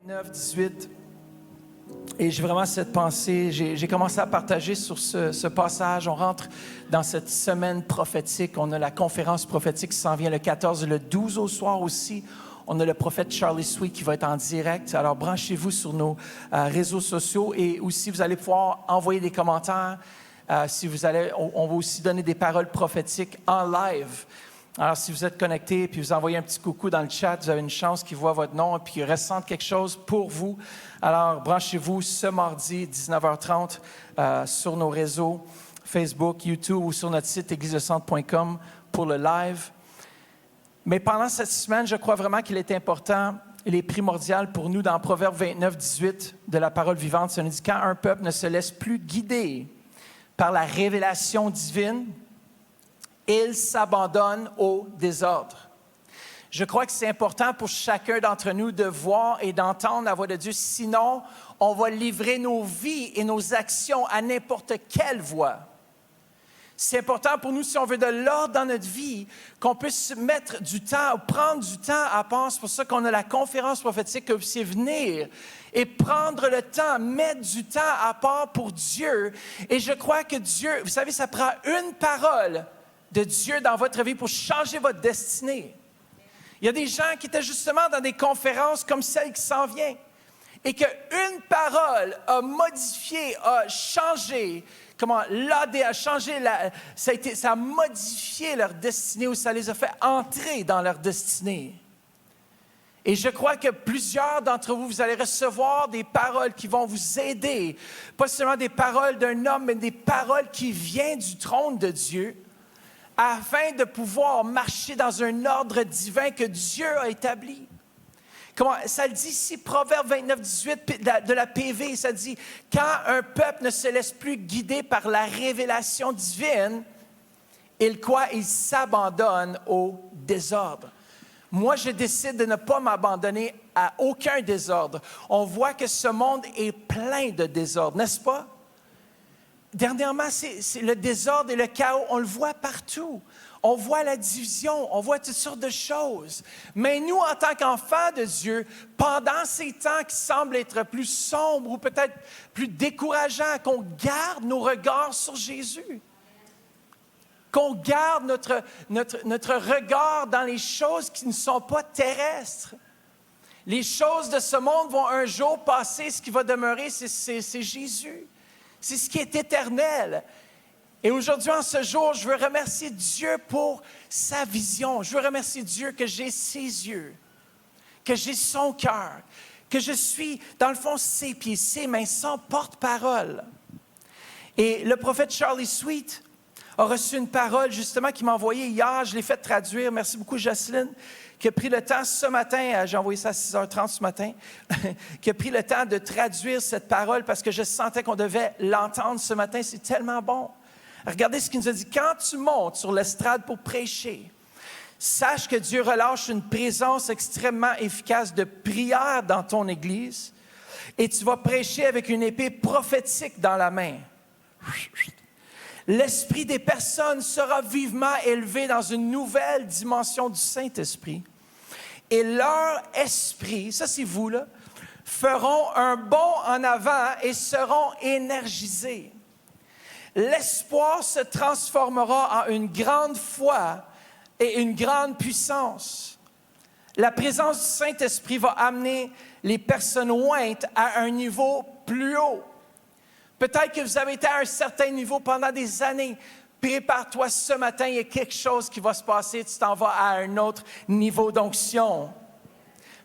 9, 18. Et j'ai vraiment cette pensée, j'ai commencé à partager sur ce passage. On rentre dans cette semaine prophétique. On a la conférence prophétique qui s'en vient le 14 et le 12 au soir aussi. On a le prophète Charlie Sweet qui va être en direct. Alors branchez-vous sur nos réseaux sociaux et aussi vous allez pouvoir envoyer des commentaires. Si vous allez, on va aussi donner des paroles prophétiques en live. Alors, si vous êtes connecté et puis vous envoyez un petit coucou dans le chat, vous avez une chance qu'ils voient votre nom et puis qu'ils ressentent quelque chose pour vous. Alors, branchez-vous ce mardi, 19h30, sur nos réseaux Facebook, YouTube ou sur notre site églisecentre.com pour le live. Mais pendant cette semaine, je crois vraiment qu'il est important, il est primordial pour nous dans Proverbe 29, 18 de la parole vivante. Ça nous dit « Quand un peuple ne se laisse plus guider par la révélation divine, il s'abandonne au désordre. » Je crois que c'est important pour chacun d'entre nous de voir et d'entendre la voix de Dieu. Sinon, on va livrer nos vies et nos actions à n'importe quelle voie. C'est important pour nous, si on veut de l'ordre dans notre vie, qu'on puisse mettre du temps, prendre du temps à part. C'est pour ça qu'on a la conférence prophétique, que vous puissiez venir et prendre le temps, mettre du temps à part pour Dieu. Et je crois que Dieu, vous savez, ça prend une parole de Dieu dans votre vie pour changer votre destinée. Il y a des gens qui étaient justement dans des conférences comme celle qui s'en vient et qu'une parole a modifié, a changé, a changé, ça a modifié leur destinée ou ça les a fait entrer dans leur destinée. Et je crois que plusieurs d'entre vous, vous allez recevoir des paroles qui vont vous aider, pas seulement des paroles d'un homme, mais des paroles qui viennent du trône de Dieu, afin de pouvoir marcher dans un ordre divin que Dieu a établi. Ça le dit ici, Proverbe 29, 18 de la PV, ça dit « Quand un peuple ne se laisse plus guider par la révélation divine, il s'abandonne au désordre. » Moi, je décide de ne pas m'abandonner à aucun désordre. On voit que ce monde est plein de désordre, n'est-ce pas? Dernièrement, c'est le désordre et le chaos, on le voit partout. On voit la division, on voit toutes sortes de choses. Mais nous, en tant qu'enfants de Dieu, pendant ces temps qui semblent être plus sombres ou peut-être plus décourageants, qu'on garde nos regards sur Jésus. Qu'on garde notre regard dans les choses qui ne sont pas terrestres. Les choses de ce monde vont un jour passer, ce qui va demeurer, c'est Jésus. C'est ce qui est éternel. Et aujourd'hui, en ce jour, je veux remercier Dieu pour sa vision. Je veux remercier Dieu que j'ai ses yeux, que j'ai son cœur, que je suis, dans le fond, ses pieds, ses mains, son porte-parole. Et le prophète Charlie Sweet a reçu une parole, justement, qu'il m'a envoyée hier. Je l'ai fait traduire. Merci beaucoup, Jocelyne, qui a pris le temps ce matin, j'ai envoyé ça à 6h30 ce matin, qui a pris le temps de traduire cette parole parce que je sentais qu'on devait l'entendre ce matin. C'est tellement bon. Regardez ce qu'il nous a dit. Quand tu montes sur l'estrade pour prêcher, sache que Dieu relâche une présence extrêmement efficace de prière dans ton église et tu vas prêcher avec une épée prophétique dans la main. L'esprit des personnes sera vivement élevé dans une nouvelle dimension du Saint-Esprit. Et leur esprit, ça c'est vous là, feront un bond en avant et seront énergisés. L'espoir se transformera en une grande foi et une grande puissance. La présence du Saint-Esprit va amener les personnes ointes à un niveau plus haut. Peut-être que vous avez été à un certain niveau pendant des années. Prépare-toi ce matin, il y a quelque chose qui va se passer. Tu t'en vas à un autre niveau d'onction.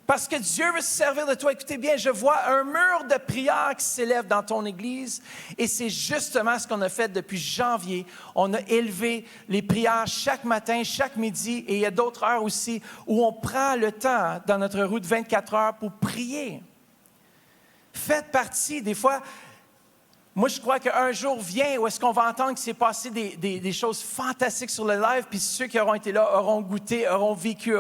Parce que Dieu veut se servir de toi. Écoutez bien, je vois un mur de prière qui s'élève dans ton église. Et c'est justement ce qu'on a fait depuis janvier. On a élevé les prières chaque matin, chaque midi. Et il y a d'autres heures aussi où on prend le temps dans notre route 24 heures pour prier. Faites partie, des fois... Moi, je crois qu'un jour vient où est-ce qu'on va entendre qu'il s'est passé des choses fantastiques sur le live, puis ceux qui auront été là auront goûté, auront vécu,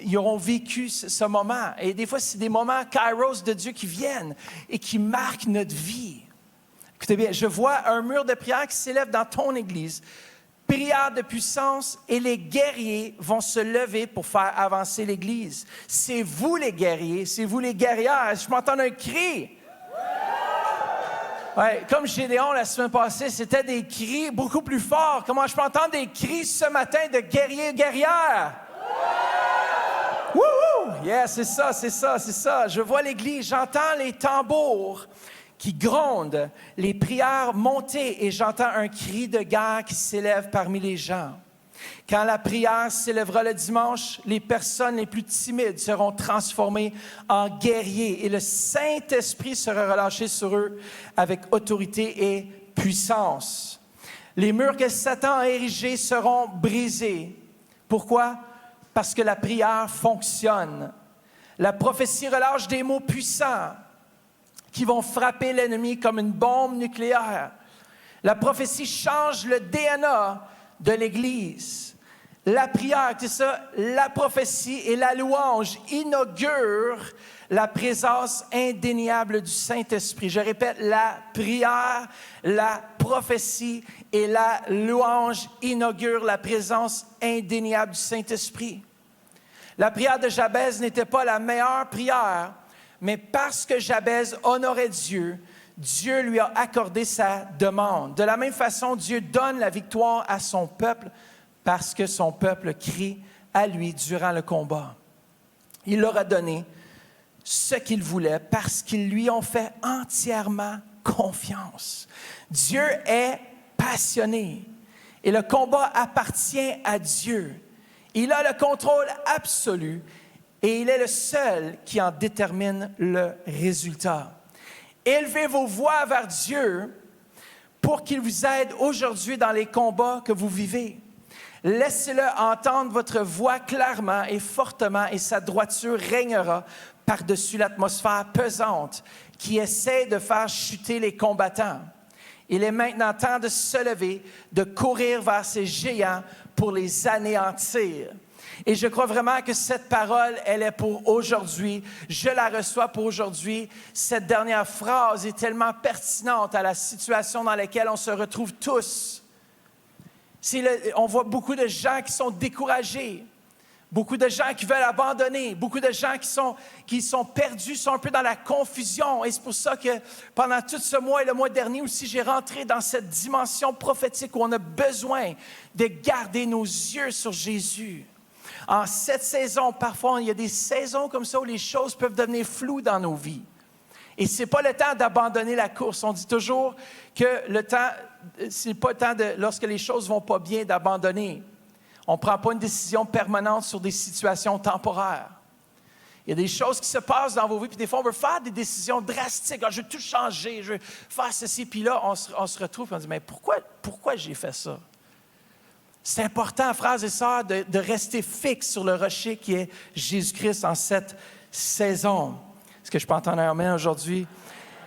ils auront vécu ce moment. Et des fois, c'est des moments kairos de Dieu qui viennent et qui marquent notre vie. Écoutez bien, je vois un mur de prière qui s'élève dans ton église. prière de puissance et les guerriers vont se lever pour faire avancer l'Église. C'est vous les guerriers, c'est vous les guerrières. Je m'entends un cri. Ouais, comme Gédéon la semaine passée, c'était des cris beaucoup plus forts. Comment je peux entendre des cris ce matin de guerriers et guerrières? Wouhou! Yeah, c'est ça. Je vois l'Église, j'entends les tambours qui grondent, les prières monter et j'entends un cri de guerre qui s'élève parmi les gens. Quand la prière s'élèvera le dimanche, les personnes les plus timides seront transformées en guerriers et le Saint-Esprit sera relâché sur eux avec autorité et puissance. Les murs que Satan a érigés seront brisés. Pourquoi? Parce que la prière fonctionne. La prophétie relâche des mots puissants qui vont frapper l'ennemi comme une bombe nucléaire. La prophétie change le DNA de l'Église. La prière, c'est ça, la prophétie et la louange inaugurent la présence indéniable du Saint-Esprit. Je répète, la prière, la prophétie et la louange inaugurent la présence indéniable du Saint-Esprit. La prière de Jabez n'était pas la meilleure prière, mais parce que Jabez honorait Dieu, Dieu lui a accordé sa demande. De la même façon, Dieu donne la victoire à son peuple parce que son peuple crie à lui durant le combat. Il leur a donné ce qu'ils voulaient parce qu'ils lui ont fait entièrement confiance. Dieu est passionné et le combat appartient à Dieu. Il a le contrôle absolu et il est le seul qui en détermine le résultat. Élevez vos voix vers Dieu pour qu'il vous aide aujourd'hui dans les combats que vous vivez. Laissez-le entendre votre voix clairement et fortement et sa droiture régnera par-dessus l'atmosphère pesante qui essaie de faire chuter les combattants. Il est maintenant temps de se lever, de courir vers ces géants pour les anéantir. Et je crois vraiment que cette parole, elle est pour aujourd'hui. Je la reçois pour aujourd'hui. Cette dernière phrase est tellement pertinente à la situation dans laquelle on se retrouve tous. On voit beaucoup de gens qui sont découragés, beaucoup de gens qui veulent abandonner, beaucoup de gens qui sont perdus, sont un peu dans la confusion. Et c'est pour ça que pendant tout ce mois et le mois dernier aussi, j'ai rentré dans cette dimension prophétique où on a besoin de garder nos yeux sur Jésus. En cette saison, parfois, il y a des saisons comme ça où les choses peuvent devenir floues dans nos vies. Et ce n'est pas le temps d'abandonner la course. On dit toujours que le temps, ce n'est pas le temps, lorsque les choses ne vont pas bien, d'abandonner. On ne prend pas une décision permanente sur des situations temporaires. Il y a des choses qui se passent dans vos vies, puis des fois, on veut faire des décisions drastiques. Je veux tout changer, je veux faire ceci. Puis là, on se retrouve et on dit, mais pourquoi j'ai fait ça? C'est important, frères et sœurs, de rester fixe sur le rocher qui est Jésus-Christ en cette saison. Est-ce que je peux entendre un amen aujourd'hui?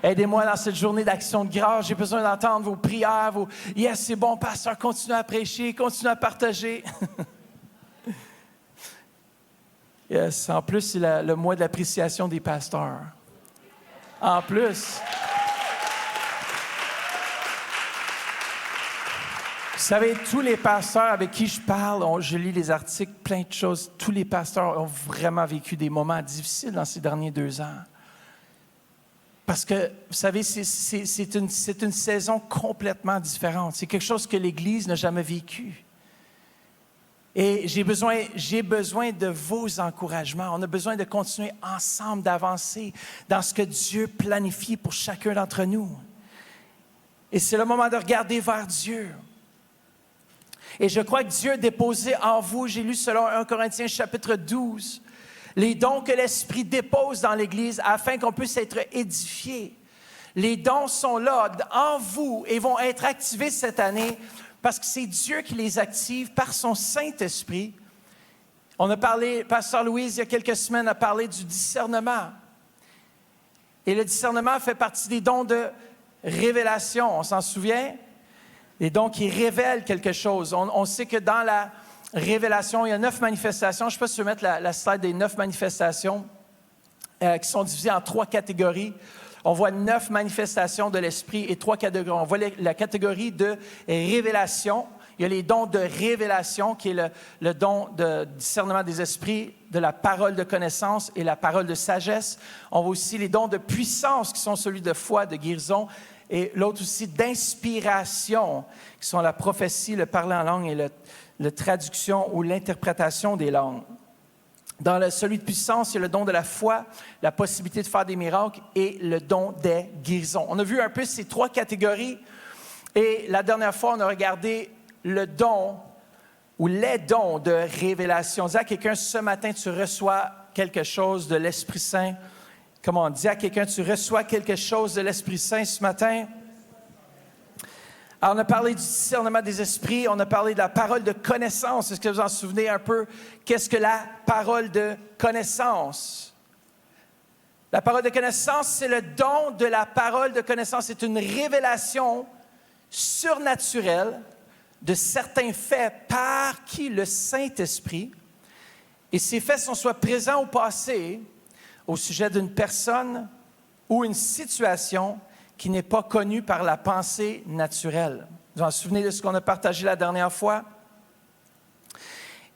Aidez-moi dans cette journée d'action de grâce. J'ai besoin d'entendre vos prières, « Yes, c'est bon, pasteur, continuez à prêcher, continuez à partager. » Yes, en plus, c'est le mois de l'appréciation des pasteurs. En plus. Vous savez, tous les pasteurs avec qui je parle, je lis les articles, plein de choses, tous les pasteurs ont vraiment vécu des moments difficiles dans ces derniers 2 ans. Parce que, vous savez, c'est une saison complètement différente. C'est quelque chose que l'Église n'a jamais vécu. Et j'ai besoin de vos encouragements. On a besoin de continuer ensemble, d'avancer dans ce que Dieu planifie pour chacun d'entre nous. Et c'est le moment de regarder vers Dieu. Et je crois que Dieu a déposé en vous, j'ai lu selon 1 Corinthiens chapitre 12, les dons que l'Esprit dépose dans l'Église afin qu'on puisse être édifié. Les dons sont là en vous et vont être activés cette année parce que c'est Dieu qui les active par son Saint-Esprit. On a parlé, Pasteur Louise, il y a quelques semaines, a parlé du discernement. Et le discernement fait partie des dons de révélation, on s'en souvient? Les dons qui révèlent quelque chose. On sait que dans la révélation, il y a 9 manifestations. Je ne sais pas si je vais mettre la slide des 9 manifestations qui sont divisées en 3 catégories. On voit 9 manifestations de l'Esprit et 3 catégories. On voit la catégorie de révélation. Il y a les dons de révélation, qui est le don de discernement des esprits, de la parole de connaissance et la parole de sagesse. On voit aussi les dons de puissance, qui sont celui de foi, de guérison, et l'autre aussi d'inspiration, qui sont la prophétie, le parler en langue et la traduction ou l'interprétation des langues. Dans celui de puissance, il y a le don de la foi, la possibilité de faire des miracles et le don des guérisons. On a vu un peu ces trois catégories et la dernière fois, on a regardé le don ou les dons de révélation. Dis à quelqu'un, ce matin, tu reçois quelque chose de l'Esprit Saint. Comment on dit à quelqu'un, tu reçois quelque chose de l'Esprit Saint ce matin? Alors, on a parlé du discernement des esprits, on a parlé de la parole de connaissance. Est-ce que vous en souvenez un peu? Qu'est-ce que la parole de connaissance? La parole de connaissance, c'est le don de la parole de connaissance. C'est une révélation surnaturelle de certains faits par qui le Saint-Esprit, et ces faits sont soit présents ou passés au sujet d'une personne ou une situation qui n'est pas connue par la pensée naturelle. Vous vous souvenez de ce qu'on a partagé la dernière fois?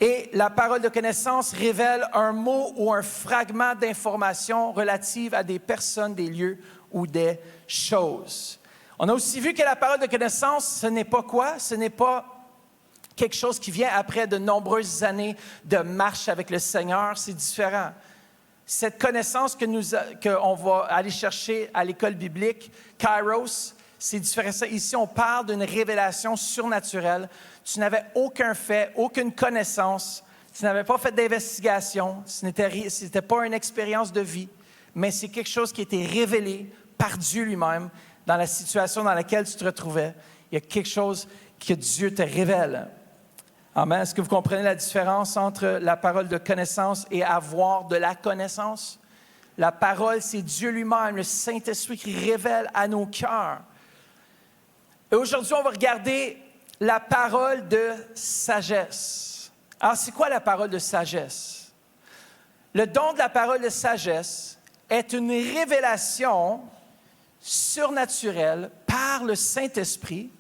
Et la parole de connaissance révèle un mot ou un fragment d'information relative à des personnes, des lieux ou des choses. On a aussi vu que la parole de connaissance, ce n'est pas quoi? Ce n'est pas quelque chose qui vient après de nombreuses années de marche avec le Seigneur. C'est différent. Cette connaissance qu'on va aller chercher à l'école biblique, Kairos, c'est différent. Ici, on parle d'une révélation surnaturelle. Tu n'avais aucun fait, aucune connaissance. Tu n'avais pas fait d'investigation. Ce n'était pas une expérience de vie, mais c'est quelque chose qui a été révélé par Dieu lui-même dans la situation dans laquelle tu te retrouvais. Il y a quelque chose que Dieu te révèle. Amen. Est-ce que vous comprenez la différence entre la parole de connaissance et avoir de la connaissance? La parole, c'est Dieu lui-même, le Saint-Esprit qui révèle à nos cœurs. Et aujourd'hui, on va regarder la parole de sagesse. Alors, c'est quoi la parole de sagesse? Le don de la parole de sagesse est une révélation surnaturelle par le Saint-Esprit,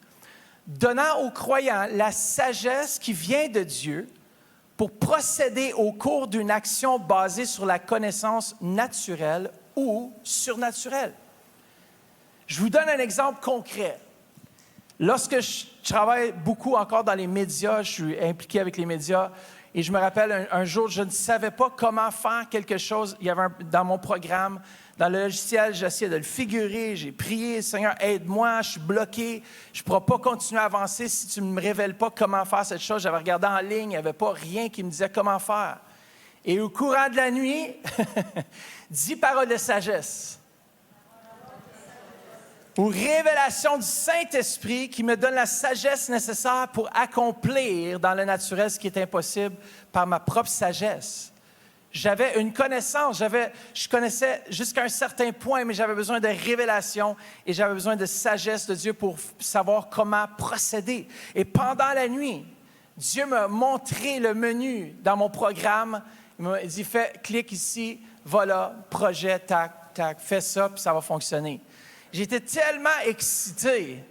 donnant aux croyants la sagesse qui vient de Dieu pour procéder au cours d'une action basée sur la connaissance naturelle ou surnaturelle. Je vous donne un exemple concret. Lorsque je travaille beaucoup encore dans les médias, je suis impliqué avec les médias, et je me rappelle un jour, je ne savais pas comment faire quelque chose. Il y avait dans mon programme, dans le logiciel, j'essayais de le figurer. J'ai prié, Seigneur, aide-moi, je suis bloqué. Je ne pourrai pas continuer à avancer si tu ne me révèles pas comment faire cette chose. J'avais regardé en ligne, il n'y avait pas rien qui me disait comment faire. Et au courant de la nuit, 10 paroles de sagesse. Ou révélation du Saint-Esprit qui me donne la sagesse nécessaire pour accomplir dans le naturel ce qui est impossible par ma propre sagesse. J'avais une connaissance, je connaissais jusqu'à un certain point, mais j'avais besoin de révélation et j'avais besoin de sagesse de Dieu pour savoir comment procéder. Et pendant la nuit, Dieu m'a montré le menu dans mon programme. Il m'a dit, clique ici, voilà, projet, tac, tac, fais ça, puis ça va fonctionner. J'étais tellement excité,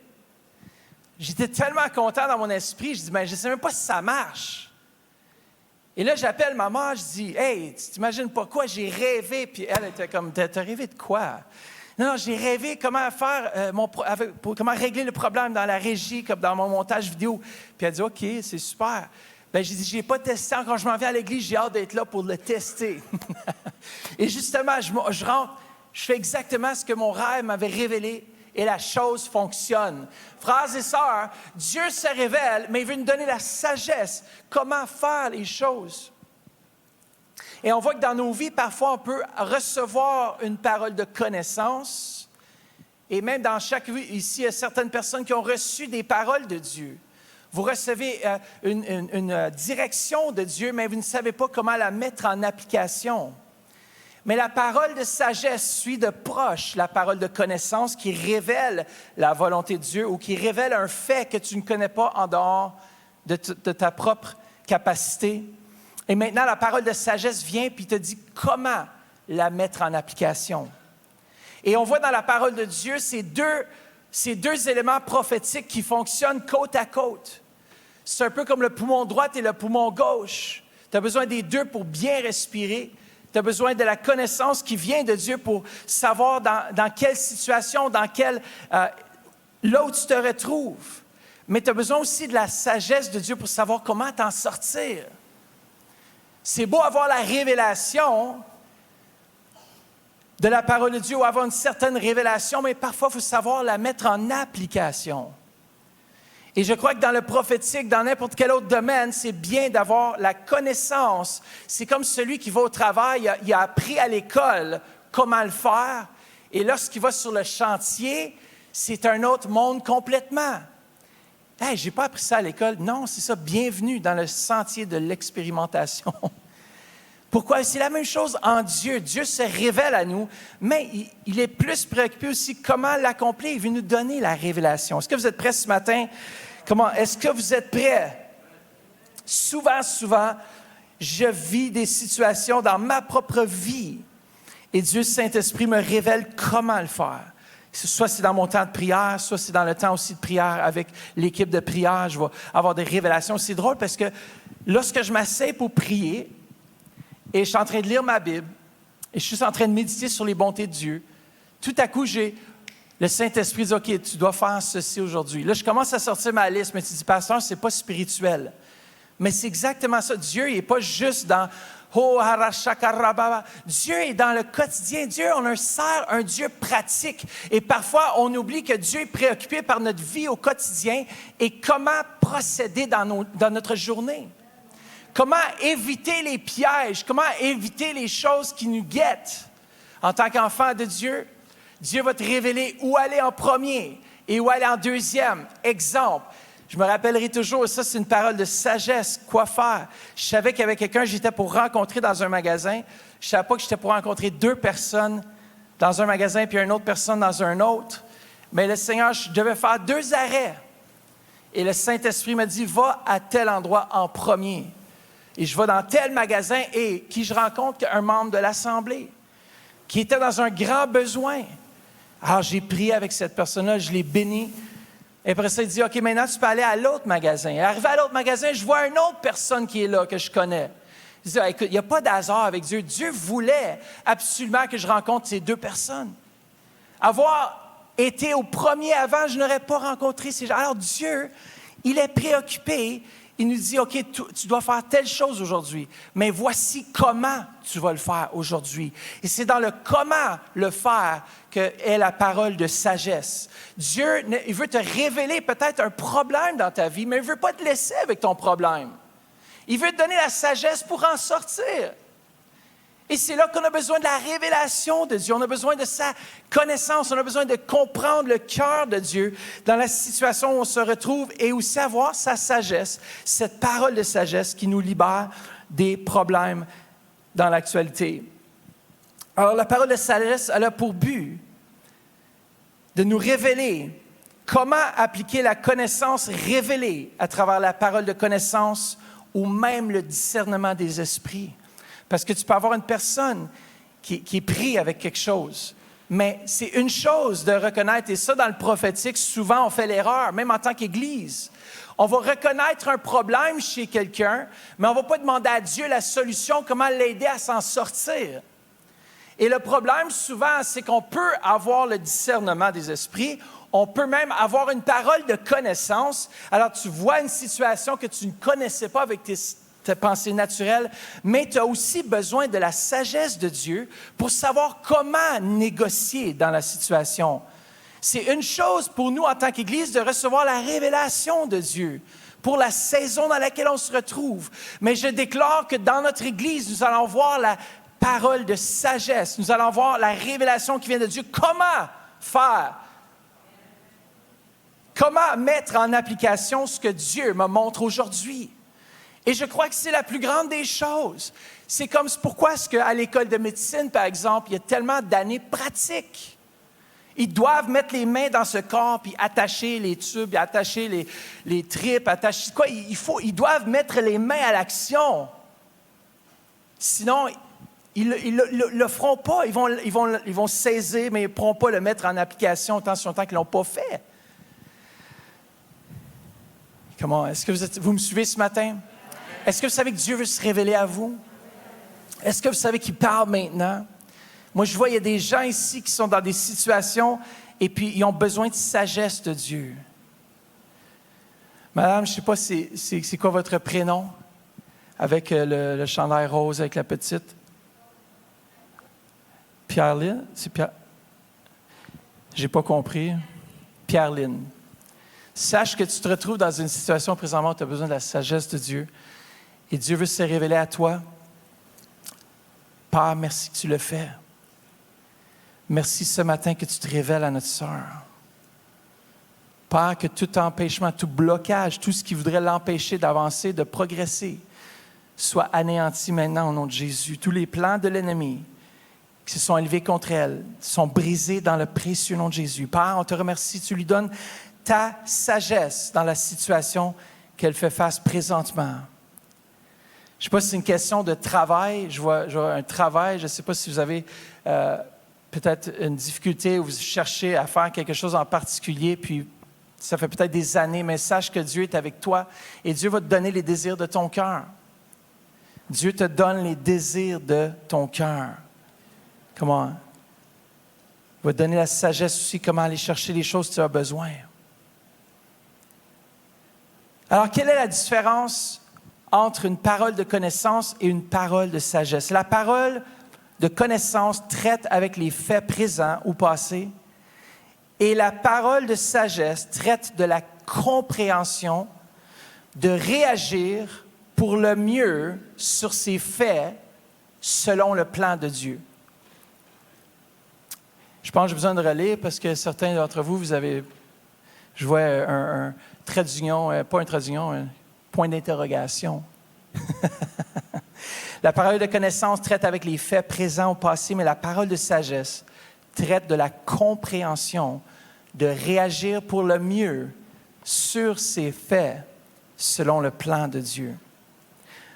j'étais tellement content dans mon esprit, je dis, je ne sais même pas si ça marche. Et là, j'appelle ma mère, je dis, « Hey, tu t'imagines pas quoi, j'ai rêvé. » Puis elle était comme, « T'as rêvé de quoi? » Non, j'ai rêvé comment faire, comment régler le problème dans la régie, comme dans mon montage vidéo. Puis elle dit, « OK, c'est super. » J'ai dit, « Je n'ai pas testé encore, je m'en viens à l'église, j'ai hâte d'être là pour le tester. » Et justement, je rentre, je fais exactement ce que mon rêve m'avait révélé. Et la chose fonctionne. Frères et sœurs, Dieu se révèle, mais il veut nous donner la sagesse, comment faire les choses. Et on voit que dans nos vies, parfois, on peut recevoir une parole de connaissance. Et même dans chaque vie, ici, il y a certaines personnes qui ont reçu des paroles de Dieu. Vous recevez une direction de Dieu, mais vous ne savez pas comment la mettre en application. Mais la parole de sagesse suit de proche la parole de connaissance qui révèle la volonté de Dieu ou qui révèle un fait que tu ne connais pas en dehors de ta propre capacité. Et maintenant, la parole de sagesse vient puis te dit comment la mettre en application. Et on voit dans la parole de Dieu ces deux éléments prophétiques qui fonctionnent côte à côte. C'est un peu comme le poumon droit et le poumon gauche. Tu as besoin des deux pour bien respirer. Tu as besoin de la connaissance qui vient de Dieu pour savoir dans quelle situation, là où tu te retrouves. Mais tu as besoin aussi de la sagesse de Dieu pour savoir comment t'en sortir. C'est beau avoir la révélation de la parole de Dieu ou avoir une certaine révélation, mais parfois, il faut savoir la mettre en application. Et je crois que dans le prophétique, dans n'importe quel autre domaine, c'est bien d'avoir la connaissance. C'est comme celui qui va au travail, il a appris à l'école comment le faire. Et lorsqu'il va sur le chantier, c'est un autre monde complètement. Hey, je n'ai pas appris ça à l'école. Non, c'est ça, bienvenue dans le sentier de l'expérimentation. Pourquoi? C'est la même chose en Dieu. Dieu se révèle à nous, mais il est plus préoccupé aussi comment l'accomplir. Il veut nous donner la révélation. Est-ce que vous êtes prêts ce matin? Est-ce que vous êtes prêts? Souvent, je vis des situations dans ma propre vie et Dieu Saint-Esprit me révèle comment le faire. Soit c'est dans mon temps de prière, soit c'est dans le temps aussi de prière avec l'équipe de prière. Je vais avoir des révélations. C'est drôle parce que lorsque je m'assieds pour prier et je suis en train de lire ma Bible et je suis en train de méditer sur les bontés de Dieu, tout à coup, le Saint-Esprit dit « OK, tu dois faire ceci aujourd'hui. » Là, je commence à sortir ma liste, mais tu dis « Pasteur, c'est pas spirituel. » Mais c'est exactement ça. Dieu, il n'est pas juste dans « Oh, harashakarababa ». Dieu est dans le quotidien. Dieu, on sert un Dieu pratique. Et parfois, on oublie que Dieu est préoccupé par notre vie au quotidien et comment procéder dans notre journée. Comment éviter les pièges, comment éviter les choses qui nous guettent. En tant qu'enfant de Dieu, Dieu va te révéler où aller en premier et où aller en deuxième. Exemple, je me rappellerai toujours, ça c'est une parole de sagesse, quoi faire. Je savais qu'il y avait quelqu'un que j'étais pour rencontrer dans un magasin. Je ne savais pas que j'étais pour rencontrer 2 personnes dans un magasin puis une autre personne dans un autre. Mais le Seigneur, je devais faire 2 arrêts. Et le Saint-Esprit m'a dit, va à tel endroit en premier. Et je vais dans tel magasin et qui je rencontre un membre de l'Assemblée qui était dans un grand besoin. Alors, j'ai prié avec cette personne-là, je l'ai béni. Et après ça, il dit, OK, maintenant, tu peux aller à l'autre magasin. Et arrivé à l'autre magasin, je vois une autre personne qui est là, que je connais. Il dit, écoute, il n'y a pas d'hasard avec Dieu. Dieu voulait absolument que je rencontre ces 2 personnes. Avoir été au premier avant, je n'aurais pas rencontré ces gens. Alors, Dieu, il est préoccupé. Il nous dit, OK, tu dois faire telle chose aujourd'hui, mais voici comment tu vas le faire aujourd'hui. Et c'est dans le comment le faire qu'est la parole de sagesse. Dieu, il veut te révéler peut-être un problème dans ta vie, mais il ne veut pas te laisser avec ton problème. Il veut te donner la sagesse pour en sortir. Et c'est là qu'on a besoin de la révélation de Dieu. On a besoin de sa connaissance. On a besoin de comprendre le cœur de Dieu dans la situation où on se retrouve et aussi avoir sa sagesse, cette parole de sagesse qui nous libère des problèmes dans l'actualité. Alors, la parole de sagesse, elle a pour but de nous révéler comment appliquer la connaissance révélée à travers la parole de connaissance ou même le discernement des esprits. Parce que tu peux avoir une personne qui est prise avec quelque chose. Mais c'est une chose de reconnaître, et ça dans le prophétique, souvent on fait l'erreur, même en tant qu'Église. On va reconnaître un problème chez quelqu'un, mais on ne va pas demander à Dieu la solution, comment l'aider à s'en sortir. Et le problème souvent, c'est qu'on peut avoir le discernement des esprits, on peut même avoir une parole de connaissance. Alors tu vois une situation que tu ne connaissais pas avec tes pensée naturelle, mais tu as aussi besoin de la sagesse de Dieu pour savoir comment négocier dans la situation. C'est une chose pour nous en tant qu'Église de recevoir la révélation de Dieu pour la saison dans laquelle on se retrouve. Mais je déclare que dans notre Église, nous allons voir la parole de sagesse, nous allons voir la révélation qui vient de Dieu. Comment faire? Comment mettre en application ce que Dieu me montre aujourd'hui? Et je crois que c'est la plus grande des choses. C'est pourquoi est-ce qu'à l'école de médecine, par exemple, il y a tellement d'années pratiques. Ils doivent mettre les mains dans ce corps, puis attacher les tubes, puis attacher les tripes, attacher quoi. Ils doivent mettre les mains à l'action. Sinon, ils ne le feront pas. Ils vont saisir, mais ils ne pourront pas le mettre en application tant sur longtemps qu'ils ne l'ont pas fait. Comment? Est-ce que vous me suivez ce matin? Est-ce que vous savez que Dieu veut se révéler à vous? Est-ce que vous savez qu'il parle maintenant? Moi, je vois, il y a des gens ici qui sont dans des situations et puis ils ont besoin de sagesse de Dieu. Madame, je ne sais pas c'est quoi votre prénom avec le chandail rose avec la petite. Pierre-Lynne? C'est Pierre? J'ai pas compris. Pierre-Lynne. Sache que tu te retrouves dans une situation présentement où tu as besoin de la sagesse de Dieu. Et Dieu veut se révéler à toi. Père, merci que tu le fais. Merci ce matin que tu te révèles à notre sœur. Père, que tout empêchement, tout blocage, tout ce qui voudrait l'empêcher d'avancer, de progresser, soit anéanti maintenant au nom de Jésus. Tous les plans de l'ennemi qui se sont élevés contre elle sont brisés dans le précieux nom de Jésus. Père, on te remercie, tu lui donnes ta sagesse dans la situation qu'elle fait face présentement. Je ne sais pas si c'est une question de travail. Je vois un travail. Je ne sais pas si vous avez peut-être une difficulté ou vous cherchez à faire quelque chose en particulier, puis ça fait peut-être des années, mais sache que Dieu est avec toi et Dieu va te donner les désirs de ton cœur. Dieu te donne les désirs de ton cœur. Comment? Il va te donner la sagesse aussi, comment aller chercher les choses que tu as besoin. Alors, quelle est la différence entre une parole de connaissance et une parole de sagesse? La parole de connaissance traite avec les faits présents ou passés, et la parole de sagesse traite de la compréhension, de réagir pour le mieux sur ces faits selon le plan de Dieu. Je pense que j'ai besoin de relire parce que certains d'entre vous, vous avez, je vois un trait d'union, pas un trait d'union, un point d'interrogation. La parole de connaissance traite avec les faits présents ou passés, mais la parole de sagesse traite de la compréhension, de réagir pour le mieux sur ces faits selon le plan de Dieu.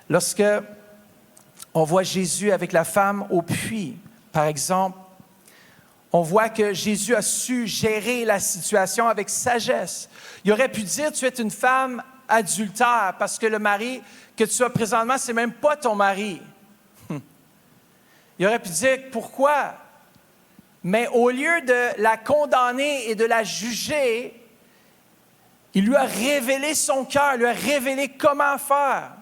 Lorsque on voit Jésus avec la femme au puits, par exemple, on voit que Jésus a su gérer la situation avec sagesse. Il aurait pu dire, tu es une femme adultère parce que le mari que tu as présentement, ce n'est même pas ton mari. Il aurait pu dire, pourquoi? Mais au lieu de la condamner et de la juger, il lui a révélé son cœur, lui a révélé comment faire.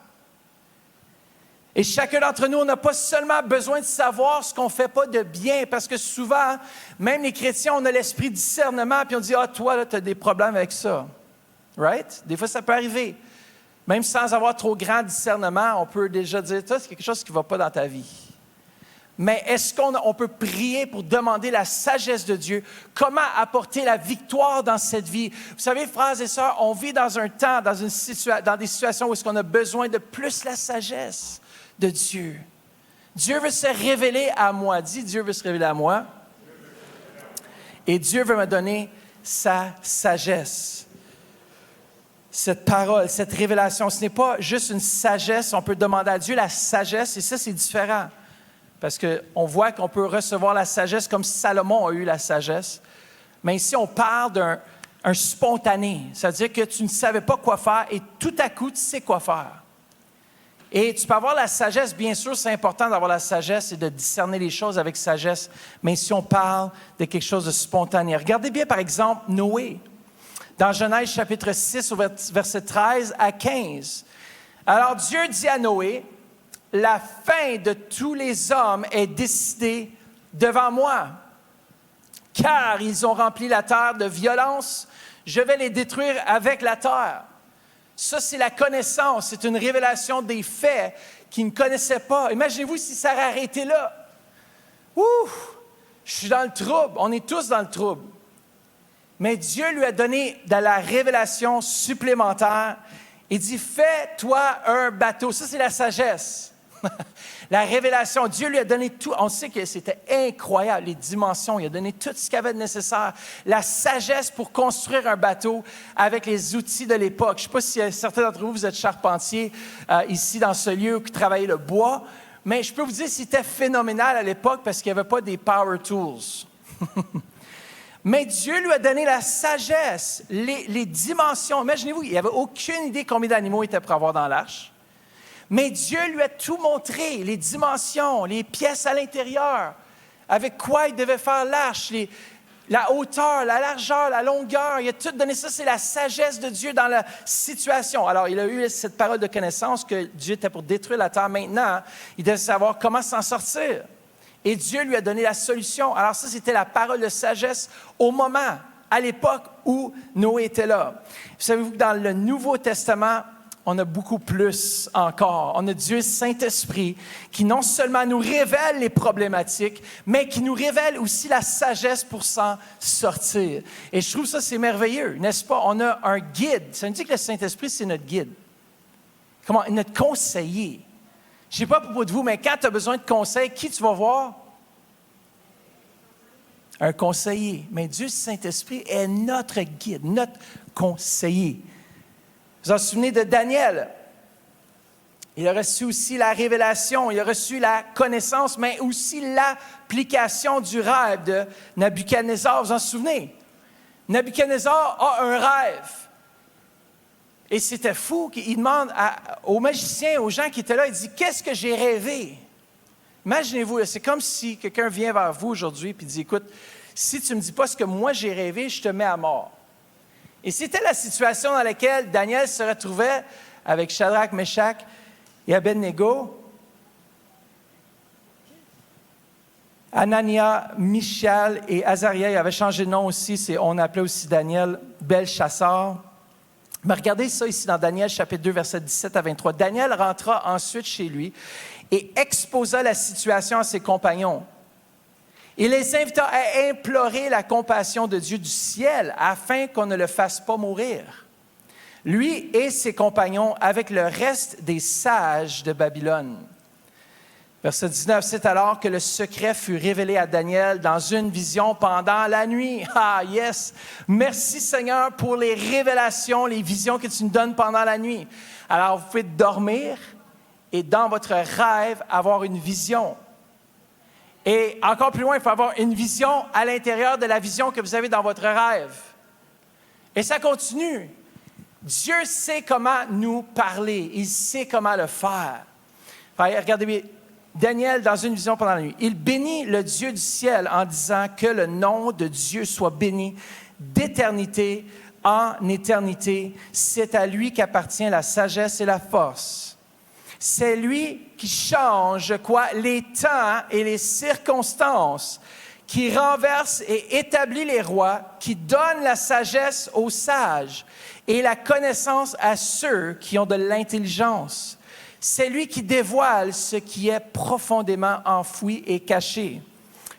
Et chacun d'entre nous, on n'a pas seulement besoin de savoir ce qu'on ne fait pas de bien, parce que souvent, même les chrétiens, on a l'esprit de discernement, puis on dit, ah, toi, tu as des problèmes avec ça. Right? Des fois, ça peut arriver. Même sans avoir trop grand discernement, on peut déjà dire, toi, c'est quelque chose qui ne va pas dans ta vie. Mais est-ce qu'on peut prier pour demander la sagesse de Dieu? Comment apporter la victoire dans cette vie? Vous savez, frères et sœurs, on vit dans un temps, dans des situations où est-ce qu'on a besoin de plus la sagesse de Dieu. Dieu veut se révéler à moi. Dis, Dieu veut se révéler à moi. Et Dieu veut me donner sa sagesse. Cette parole, cette révélation, ce n'est pas juste une sagesse. On peut demander à Dieu la sagesse, et ça, c'est différent. Parce qu'on voit qu'on peut recevoir la sagesse comme Salomon a eu la sagesse. Mais ici, on parle d'un spontané. C'est-à-dire que tu ne savais pas quoi faire et tout à coup, tu sais quoi faire. Et tu peux avoir la sagesse, bien sûr, c'est important d'avoir la sagesse et de discerner les choses avec sagesse. Mais ici, on parle de quelque chose de spontané. Regardez bien, par exemple, Noé. Dans Genèse chapitre 6, verset 13 à 15. Alors, Dieu dit à Noé, « La fin de tous les hommes est décidée devant moi, car ils ont rempli la terre de violence. Je vais les détruire avec la terre. » Ça, c'est la connaissance. C'est une révélation des faits qu'ils ne connaissaient pas. Imaginez-vous si ça aurait arrêté là. Ouh! Je suis dans le trouble. On est tous dans le trouble. Mais Dieu lui a donné de la révélation supplémentaire. Il dit, fais-toi un bateau. Ça, c'est la sagesse. La révélation, Dieu lui a donné tout. On sait que c'était incroyable, les dimensions. Il a donné tout ce qu'il y avait de nécessaire. La sagesse pour construire un bateau avec les outils de l'époque. Je ne sais pas si certains d'entre vous, vous êtes charpentiers ici dans ce lieu qui travaillent le bois, mais je peux vous dire que c'était phénoménal à l'époque parce qu'il n'y avait pas des power tools. Mais Dieu lui a donné la sagesse, les dimensions. Imaginez-vous, il n'avait aucune idée combien d'animaux il était pour avoir dans l'arche. Mais Dieu lui a tout montré, les dimensions, les pièces à l'intérieur, avec quoi il devait faire l'arche, la hauteur, la largeur, la longueur. Il a tout donné ça, c'est la sagesse de Dieu dans la situation. Alors, il a eu cette parole de connaissance que Dieu était pour détruire la terre maintenant. Il devait savoir comment s'en sortir. Et Dieu lui a donné la solution. Alors ça, c'était la parole de sagesse au moment, à l'époque où Noé était là. Savez-vous que dans le Nouveau Testament, on a beaucoup plus encore. On a Dieu Saint-Esprit qui non seulement nous révèle les problématiques, mais qui nous révèle aussi la sagesse pour s'en sortir. Et je trouve ça, c'est merveilleux, n'est-ce pas? On a un guide. Ça nous dit que le Saint-Esprit, c'est notre guide. Comment? Notre conseiller. Je ne sais pas à propos de vous, mais quand tu as besoin de conseils, qui tu vas voir? Un conseiller. Mais Dieu Saint-Esprit est notre guide, notre conseiller. Vous vous souvenez de Daniel? Il a reçu aussi la révélation, il a reçu la connaissance, mais aussi l'application du rêve de Nabuchodonosor. Vous vous en souvenez? Nabuchodonosor a un rêve. Et c'était fou qu'il demande aux magiciens, aux gens qui étaient là, il dit « Qu'est-ce que j'ai rêvé? » Imaginez-vous, c'est comme si quelqu'un vient vers vous aujourd'hui et dit « Écoute, si tu ne me dis pas ce que moi j'ai rêvé, je te mets à mort. » Et c'était la situation dans laquelle Daniel se retrouvait avec Shadrach, Meshach et Abednego. Anania, Michal et Azaria, ils avaient changé de nom aussi, on appelait aussi Daniel Belchassar. Mais regardez ça ici dans Daniel chapitre 2, versets 17 à 23. Daniel rentra ensuite chez lui et exposa la situation à ses compagnons. Il les invita à implorer la compassion de Dieu du ciel afin qu'on ne le fasse pas mourir. Lui et ses compagnons avec le reste des sages de Babylone. Verset 19, c'est alors que le secret fut révélé à Daniel dans une vision pendant la nuit. Ah, yes! Merci Seigneur pour les révélations, les visions que tu nous donnes pendant la nuit. Alors, vous pouvez dormir et dans votre rêve, avoir une vision. Et encore plus loin, il faut avoir une vision à l'intérieur de la vision que vous avez dans votre rêve. Et ça continue. Dieu sait comment nous parler. Il sait comment le faire. Regardez bien. Daniel, dans une vision pendant la nuit, il bénit le Dieu du ciel en disant que le nom de Dieu soit béni d'éternité en éternité. C'est à lui qu'appartient la sagesse et la force. C'est lui qui change les temps et les circonstances, qui renverse et établit les rois, qui donne la sagesse aux sages et la connaissance à ceux qui ont de l'intelligence. C'est lui qui dévoile ce qui est profondément enfoui et caché,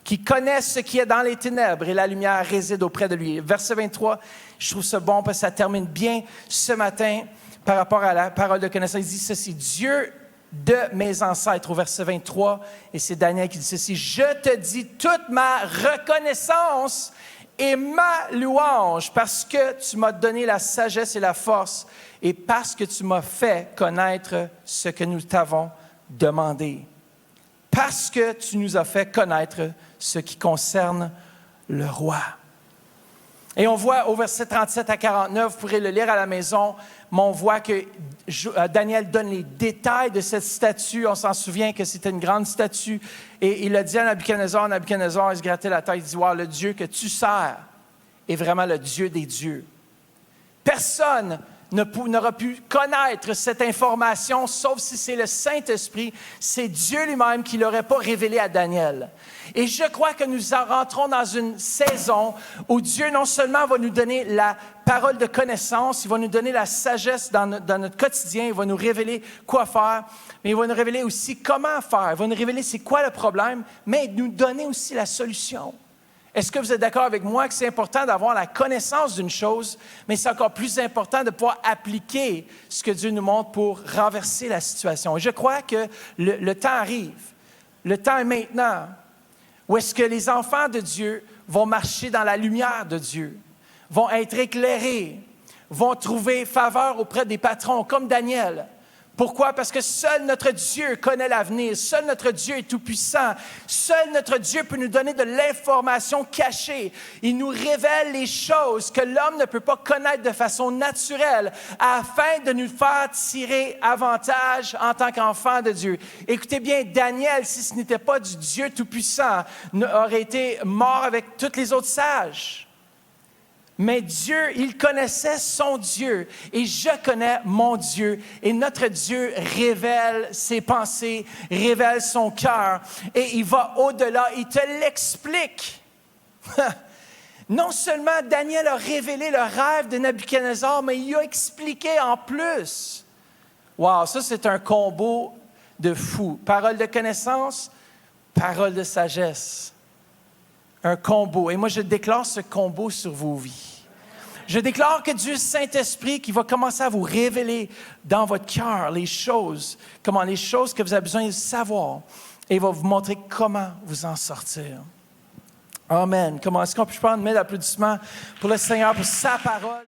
qui connaît ce qui est dans les ténèbres et la lumière réside auprès de lui. Verset 23, je trouve ça bon parce que ça termine bien ce matin par rapport à la parole de connaissance. Il dit ceci, Dieu de mes ancêtres, au verset 23, et c'est Daniel qui dit ceci, je te dis toute ma reconnaissance et ma louange parce que tu m'as donné la sagesse et la force et parce que tu m'as fait connaître ce que nous t'avons demandé. Parce que tu nous as fait connaître ce qui concerne le roi. Et on voit au verset 37 à 49, vous pourrez le lire à la maison, mais on voit que Daniel donne les détails de cette statue. On s'en souvient que c'était une grande statue. Et il a dit à Nabuchodonosor, il se grattait la tête, il dit, wow, le Dieu que tu sers est vraiment le Dieu des dieux. Personne n'aura pu connaître cette information, sauf si c'est le Saint-Esprit, c'est Dieu lui-même qui ne l'aurait pas révélé à Daniel. Et je crois que nous rentrons dans une saison où Dieu non seulement va nous donner la parole de connaissance, il va nous donner la sagesse dans notre quotidien, il va nous révéler quoi faire, mais il va nous révéler aussi comment faire, il va nous révéler c'est quoi le problème, mais nous donner aussi la solution. Est-ce que vous êtes d'accord avec moi que c'est important d'avoir la connaissance d'une chose, mais c'est encore plus important de pouvoir appliquer ce que Dieu nous montre pour renverser la situation? Et je crois que le temps arrive, le temps est maintenant, où est-ce que les enfants de Dieu vont marcher dans la lumière de Dieu, vont être éclairés, vont trouver faveur auprès des patrons, comme Daniel, Pourquoi? Parce que seul notre Dieu connaît l'avenir, seul notre Dieu est tout-puissant, seul notre Dieu peut nous donner de l'information cachée. Il nous révèle les choses que l'homme ne peut pas connaître de façon naturelle afin de nous faire tirer avantage en tant qu'enfants de Dieu. Écoutez bien, Daniel, si ce n'était pas du Dieu tout-puissant, aurait été mort avec tous les autres sages. Mais Dieu, il connaissait son Dieu et je connais mon Dieu. Et notre Dieu révèle ses pensées, révèle son cœur et il va au-delà, il te l'explique. Non seulement Daniel a révélé le rêve de Nabuchodonosor, mais il a expliqué en plus. Wow, ça c'est un combo de fou. Parole de connaissance, parole de sagesse. Un combo. Et moi, je déclare ce combo sur vos vies. Je déclare que Dieu Saint-Esprit qui va commencer à vous révéler dans votre cœur les choses que vous avez besoin de savoir et il va vous montrer comment vous en sortir. Amen. Est-ce qu'on peut prendre 1000 applaudissements pour le Seigneur, pour sa parole?